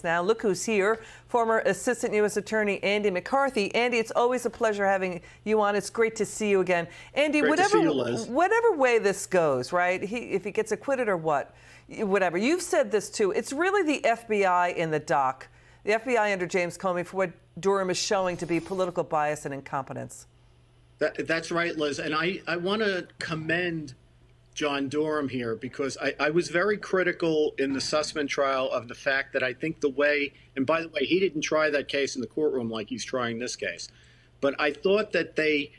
now. Look who's here, former Assistant U.S. Attorney Andy McCarthy. Andy, it's always a pleasure having you on. It's great to see you again. Andy, whatever way this goes, right, if he gets acquitted or whatever, you've said this too, it's really the FBI in the dock, the FBI under James Comey, for what Durham is showing to be political bias and incompetence. That's right, Liz. And I want to commend John Durham here, because I was very critical in the Sussman trial of the fact that I think the way, and by the way, he didn't try that case in the courtroom like he's trying this case, but I thought that they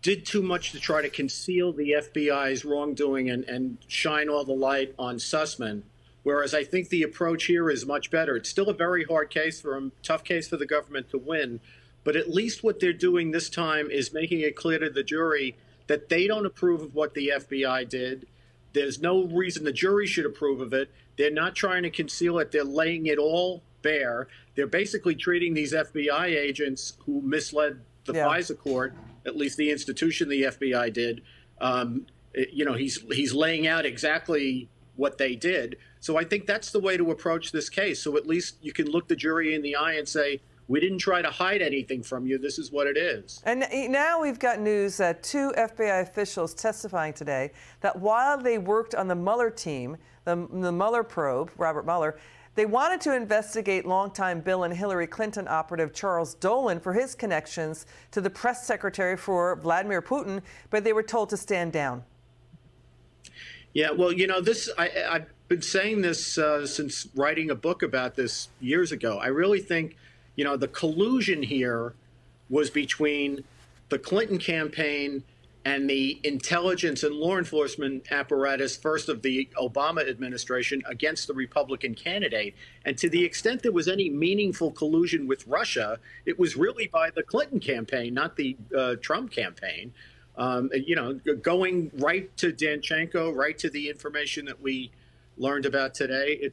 did too much to try to conceal the FBI's wrongdoing and shine all the light on Sussman, whereas I think the approach here is much better. It's still a very hard case for him, tough case for the government to win, but at least what they're doing this time is making it clear to the jury that they don't approve of what the FBI did. There's no reason the jury should approve of it. They're not trying to conceal it. They're laying it all bare. They're basically treating these FBI agents who misled the FISA court, at least the institution the FBI did. You know, he's laying out exactly what they did. So I think that's the way to approach this case. So at least you can look the jury in the eye and say, we didn't try to hide anything from you. This is what it is. And now we've got news that two FBI officials testifying today that while they worked on the Mueller team, the Mueller probe, Robert Mueller, they wanted to investigate longtime Bill and Hillary Clinton operative Charles Dolan for his connections to the press secretary for Vladimir Putin, but they were told to stand down. Yeah, well, you know, I've been saying this since writing a book about this years ago. I really think, you know, the collusion here was between the Clinton campaign and the intelligence and law enforcement apparatus, first of the Obama administration, against the Republican candidate. And to the extent there was any meaningful collusion with Russia, it was really by the Clinton campaign, not the Trump campaign. You know, going right to Danchenko, right to the information that we learned about today.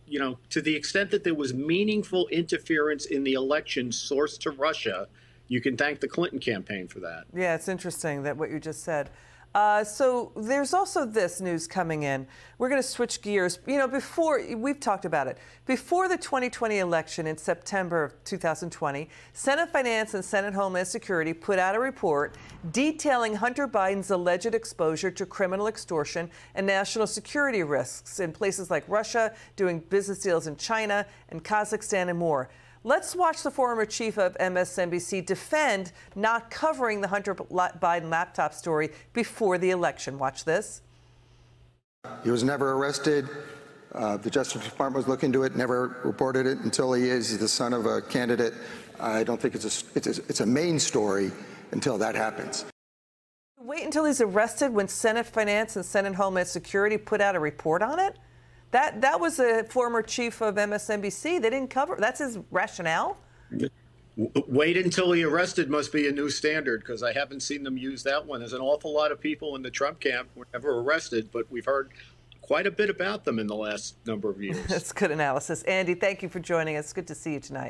You know, to the extent that there was meaningful interference in the election sourced to Russia, you can thank the Clinton campaign for that. Yeah, it's interesting that what you just said. So there's also this news coming in. We're going to switch gears. You know, we've talked about it. Before the 2020 election in September of 2020, Senate Finance and Senate Homeland Security put out a report detailing Hunter Biden's alleged exposure to criminal extortion and national security risks in places like Russia, doing business deals in China and Kazakhstan and more. Let's watch the former chief of MSNBC defend not covering the Hunter Biden laptop story before the election. Watch this. He was never arrested. The Justice Department was looking into it, never reported it until he is the son of a candidate. I don't think it's a main story until that happens. Wait until he's arrested when Senate Finance and Senate Homeland Security put out a report on it? That was a former chief of MSNBC. They didn't cover. That's his rationale. Wait until he arrested must be a new standard, because I haven't seen them use that one. There's an awful lot of people in the Trump camp who were never arrested, but we've heard quite a bit about them in the last number of years. That's good analysis. Andy, thank you for joining us. Good to see you tonight.